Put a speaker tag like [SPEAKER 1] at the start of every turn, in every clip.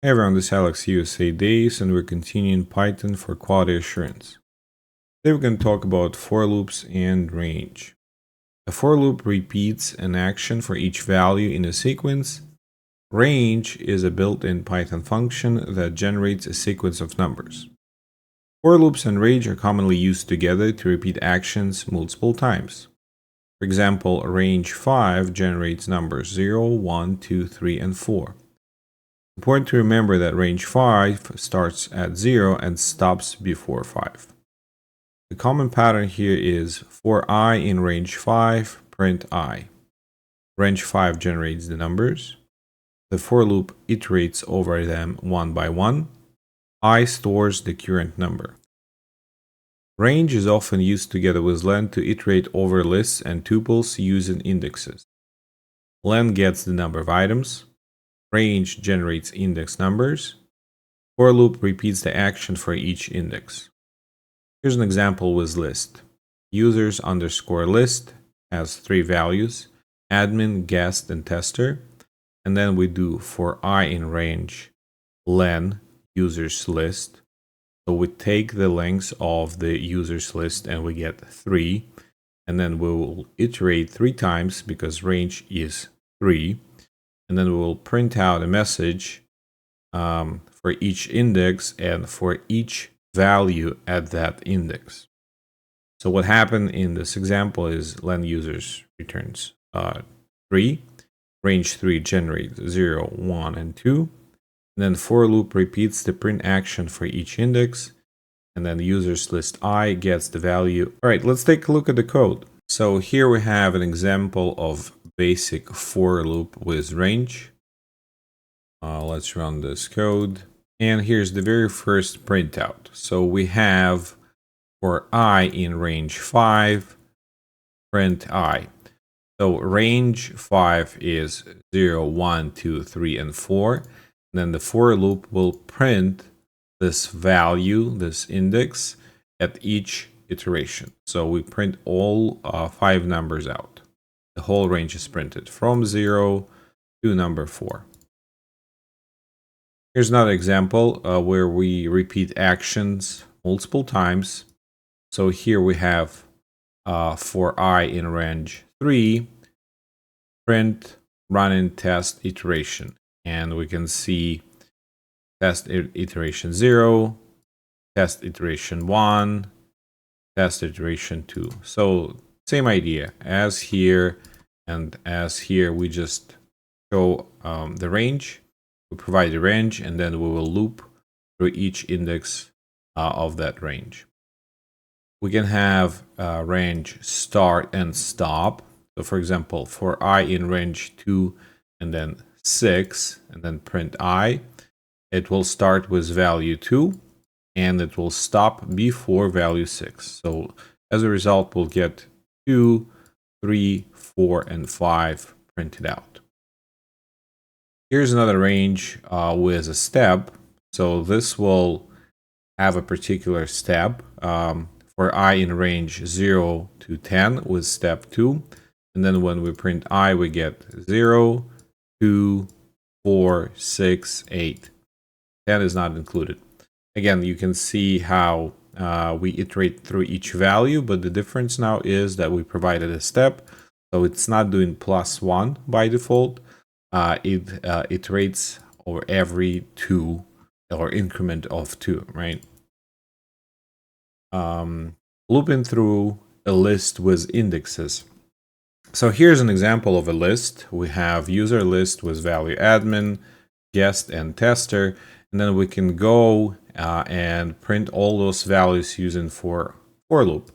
[SPEAKER 1] Hey everyone, this is alexusadays and we're continuing Python for quality assurance. Today we're going to talk about for loops and range. A for loop repeats an action for each value in a sequence. Range is a built-in Python function that generates a sequence of numbers. For loops and range are commonly used together to repeat actions multiple times. For example, range 5 generates numbers 0, 1, 2, 3, and 4. Important to remember that range 5 starts at 0 and stops before 5. The common pattern here is for I in range 5, print I. Range 5 generates the numbers. The for loop iterates over them one by one. I stores the current number. Range is often used together with len to iterate over lists and tuples using indexes. Len gets the number of items. Range generates index numbers. For loop repeats the action for each index. Here's an example with list. Users underscore list has 3 values: admin, guest, and tester. And then we do for I in range len users list. So we take the length of the users list and we get 3. And then we will iterate 3 times because range is 3. And then we will print out a message for each index and for each value at that index. So what happened in this example is len users returns 3. Range 3 generates 0, 1, and 2. And then for loop repeats the print action for each index. And then users list I gets the value. All right, let's take a look at the code. So here we have an example of basic for loop with range. Let's run this code. And here's the very first printout. So we have for I in range 5, print I. So range 5 is 0, 1, 2, 3, and 4. And then the for loop will print this value, this index, at each iteration. So we print all 5 numbers out. The whole range is printed from 0 to number 4. Here's another example where we repeat actions multiple times. So here we have for I in range 3, print running test iteration. And we can see test iteration 0, test iteration 1, test iteration 2. So same idea as here and as here. We just show the range. We provide the range and then we will loop through each index of that range. We can have range start and stop. So for example, for I in range 2 and then 6 and then print I, it will start with value 2 and it will stop before value 6. So as a result, we'll get 2, 3, 4, and 5 printed out. Here's another range with a step. So this will have a particular step for I in range 0 to 10 with step 2. And then when we print I, we get 0, 2, 4, 6, 8. 10 is not included. Again, you can see how we iterate through each value, but the difference now is that we provided a step. So it's not doing +1 by default. It iterates over every 2 or increment of 2, right? Looping through a list with indexes. So here's an example of a list. We have user list with value admin, guest, and tester. And then we can go and print all those values using for loop.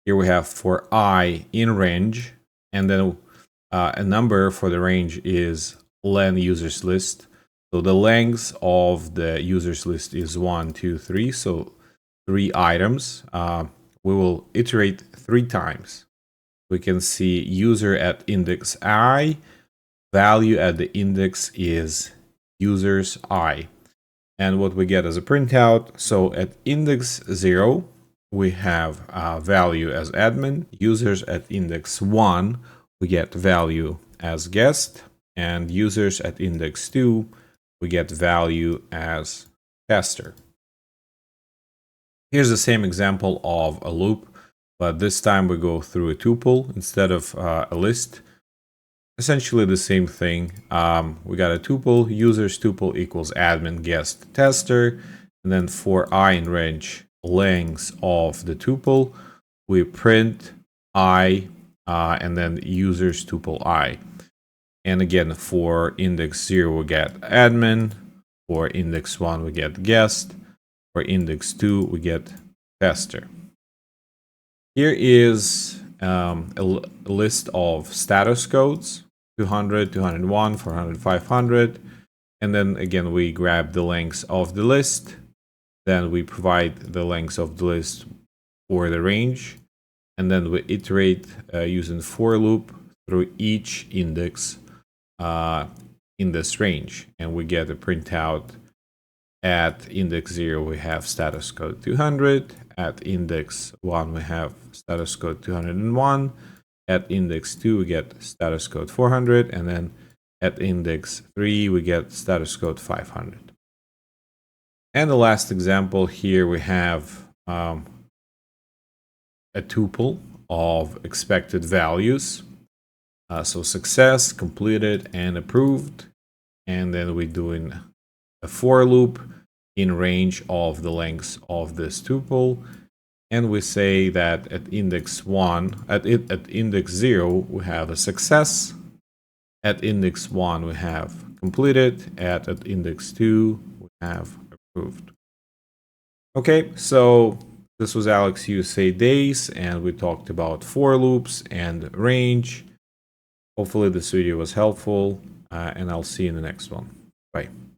[SPEAKER 1] Here we have for I in range, and then a number for the range is len users list. So the length of the users list is 1, 2, 3. So 3 items. We will iterate 3 times. We can see user at index I, value at the index is users I. And what we get as a printout, so at index 0, we have value as admin. Users at index 1, we get value as guest. And users at index 2, we get value as tester. Here's the same example of a loop, but this time we go through a tuple instead of a list. Essentially the same thing. We got a tuple, users tuple equals admin guest tester, and then for I in range length of the tuple, we print I and then users tuple I. And again, for index 0 we get admin, for index 1 we get guest, for index 2 we get tester. Here is a list of status codes: 200, 201, 400, 500. And then again, we grab the length of the list. Then we provide the length of the list for the range. And then we iterate using for loop through each index in this range. And we get a printout. At index 0, we have status code 200. At index 1, we have status code 201. At index 2, we get status code 400. And then at index 3, we get status code 500. And the last example here, we have a tuple of expected values. So success, completed, and approved. And then we're doing a for loop in range of the length of this tuple, and we say that at index 1, at index 0 we have a success, at index 1 we have completed, at index 2 we have approved. Okay, so this was alexusadays, and we talked about for loops and range. Hopefully this video was helpful, and I'll see you in the next one. Bye.